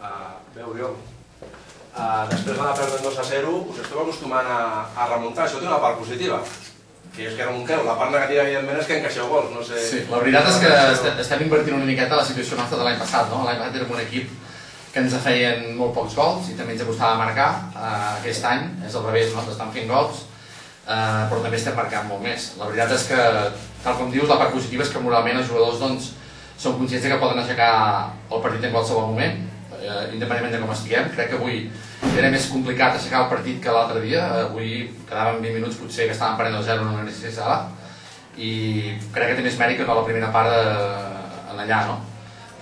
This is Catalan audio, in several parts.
Bé, Oriol, després de la pèrdua 2-0 us esteu acostumant a remuntar. Això té una part positiva, que és que remunteu. La part negativa, evidentment, és que encaixeu gols. No sé... Sí, la veritat és que estem invertint una miqueta la situació nostra de l'any passat. L'any passat érem un equip que ens feien molt pocs gols i també ens costava marcar. Aquest any és al revés, ens estan fent gols, però també estem marcant molt més. La veritat és que, tal com dius, la part positiva és que moralment els jugadors són conscients que poden aixecar el partit en qualsevol moment, independentment de com estiguem. Crec que avui era més complicat aixecar el partit que l'altre dia. Avui quedaven 20 minuts potser que estàvem perdent 0 en una inici sala i crec que té més mèrit que no la primera part en allà, no?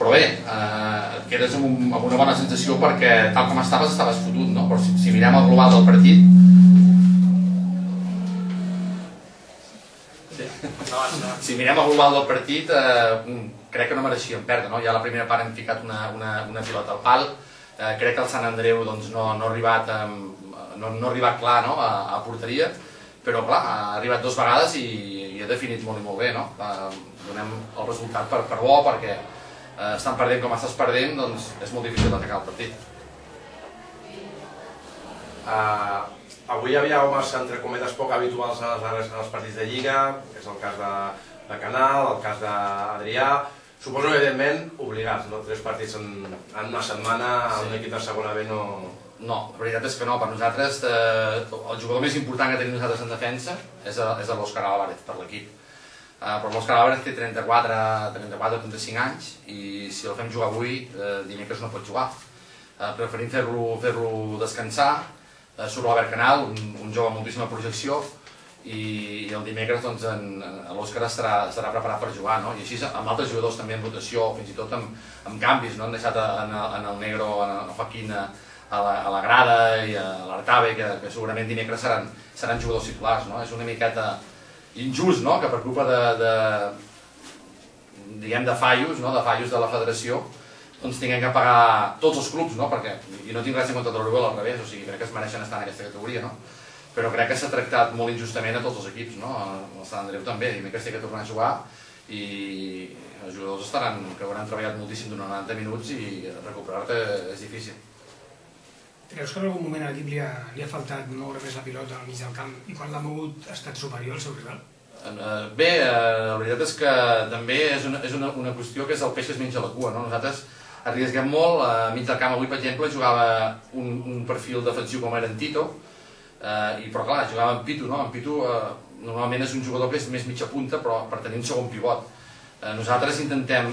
Però bé, et quedes amb una bona sensació perquè tal com estaves fotut, no? Però si mirem el global del partit... Si mirem el global del partit, crec que no mereixíem perdre, no? Ja a la primera part hem ficat una pilota al pal. Crec que el Sant Andreu no ha arribat clar a porteria, però clar, ha arribat 2 vegades i ha definit molt i molt bé, no? Donem el resultat per bo, perquè estan perdent com estàs perdent, doncs és molt difícil d'atacar el partit. Avui hi havia homes, entre cometes, poc habituals en els partits de Lliga, que és el cas de Canal, el cas d'Adrià. Suposo, evidentment, obligats, no? 3 partits en una setmana, un equip de segona B no... No, la veritat és que no. Per nosaltres, el jugador més important que tenim nosaltres en defensa és l'Òscar Álvarez, per l'equip. Però l'Òscar Álvarez té 34 o 35 anys i si el fem jugar avui, dimecres no pot jugar. Preferim fer-lo descansar. Surt l'Albert Canal, un jove amb moltíssima projecció, i el dimecres l'Òscar estarà preparat per jugar, i així amb altres jugadors també en rotació, fins i tot amb canvis. Han deixat en el Negro, en el Joaquín a la grada i a l'Artabe, que segurament dimecres seran jugadors titulars. És una miqueta injust que per culpa de fallos de la federació tinguem que pagar tots els clubs, i no tinc res en compte de l'Oriol, al revés, crec que es mereixen estar en aquesta categoria, però crec que s'ha tractat molt injustament a tots els equips, el Sant Andreu també, dimecres té que tornar a jugar i els jugadors que hauran treballat moltíssim durant 90 minuts i recuperar-te és difícil. Creus que en algun moment a l'equip li ha faltat moure més la pilota al mig del camp i quan l'ha mogut ha estat superior al seu rival? Bé, la veritat és que també és una qüestió que és el peix que es menja la cua. Nosaltres arriesguem molt. A mig del camp avui, per exemple, jugava un perfil defensiu com era en Tito, però clar, jugava en Pitu. En Pitu normalment és un jugador que és més mitja punta, però per tenir un segon pivot. Nosaltres intentem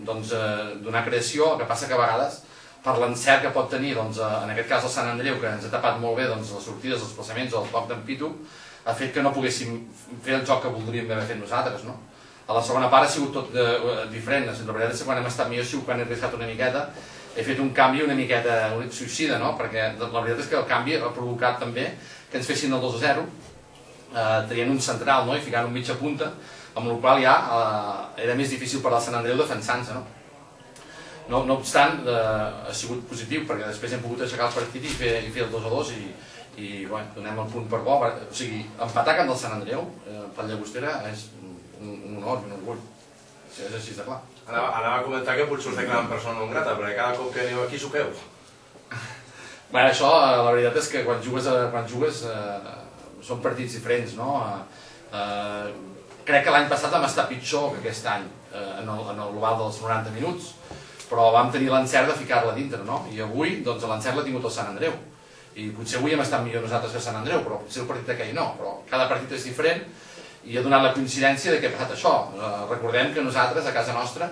donar creació, el que passa que a vegades per l'encert que pot tenir, en aquest cas el Sant Andreu, que ens ha tapat molt bé les sortides, els desplaçaments o el toc d'en Pitu, ha fet que no poguéssim fer el joc que voldríem haver fet nosaltres. A la segona part ha sigut tot diferent. La veritat és que quan hem estat millor, quan he arriscat una miqueta, he fet un canvi una miqueta suïcida, perquè la veritat és que el canvi ha provocat també que ens fessin el 2-0, traient un central i ficant un mitja punta, amb la qual ja era més difícil per al Sant Andreu defensant-se. No obstant, ha sigut positiu, perquè després hem pogut aixecar el partit i fer el 2-2 i donem el punt per bo. O sigui, empatar camp del Sant Andreu per Llagostera és un honor, un orgull. És així de clar. Anava a comentar que potser us declaren persona non grata, perquè cada cop que aneu aquí suqueu. Això, la veritat és que quan jugues són partits diferents. Crec que l'any passat vam estar pitjor que aquest any en el global dels 90 minuts, però vam tenir l'encert de ficar-la dintre, i avui l'encert l'ha tingut el Sant Andreu. I potser avui hem estat millor nosaltres que Sant Andreu, però potser el partit d'aquell no. Però cada partit és diferent i ha donat la coincidència que ha passat això. Recordem que nosaltres, a casa nostra,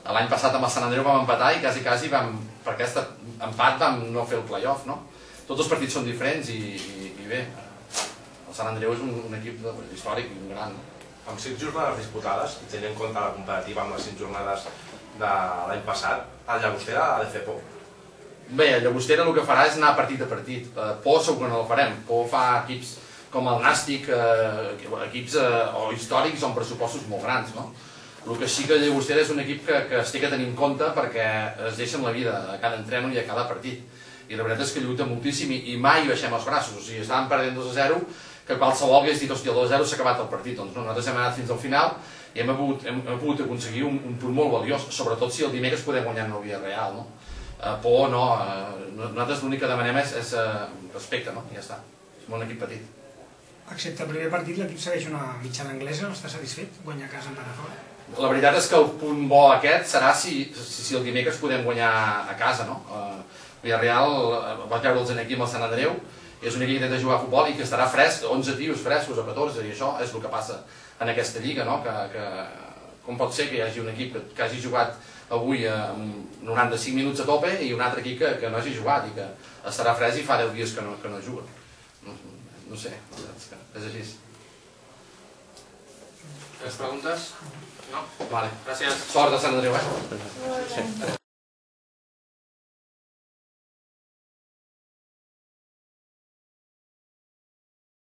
l'any passat amb el Sant Andreu vam empatar i quasi per aquest empat vam no fer el play-off. Tots els partits són diferents i bé, el Sant Andreu és un equip històric i un gran. Amb 5 jornades disputades, i tenint en compte la comparativa amb les 5 jornades de l'any passat, el Llagostera ha de fer por. Bé, el Llagostera el que farà és anar partit a partit. Por segur que no el farem. Por fa equips com el Nàstic, equips històrics amb pressupostos molt grans. El que sí que el Llagostera és un equip que es té que tenir en compte perquè es deixen la vida a cada entreno i a cada partit. I la veritat és que lluita moltíssim i mai baixem els braços. O sigui, estàvem perdent 2-0, que qualsevol hagués dit, hòstia, el 2-0 s'ha acabat el partit. Doncs nosaltres hem anat fins al final i hem pogut aconseguir un punt molt valiós, sobretot si el dimecres podem guanyar en el Villarreal. por no, nosaltres l'únic que demanem és respecte, no? I ja està, som un equip petit. Excepte el primer partit, l'equip segueix una mitjana anglesa, està satisfet, guanyar a casa, empatar fora. La veritat és que el punt bo aquest serà si el dimecres podem guanyar a casa, no? Villarreal va treure'ls aquí amb el Sant Andreu, és un equip que intenta jugar a futbol i que estarà fresc, 11 tios frescos o 14, i això és el que passa en aquesta lliga, no? Com pot ser que hi hagi un equip que hagi jugat avui 95 minuts a tope i un altre equip que no hagi jugat i que estarà fresc i fa 10 dies que no juga. No sé, és així. Les preguntes? No? Vale. Gràcies. Sort de Sant Andreu, eh?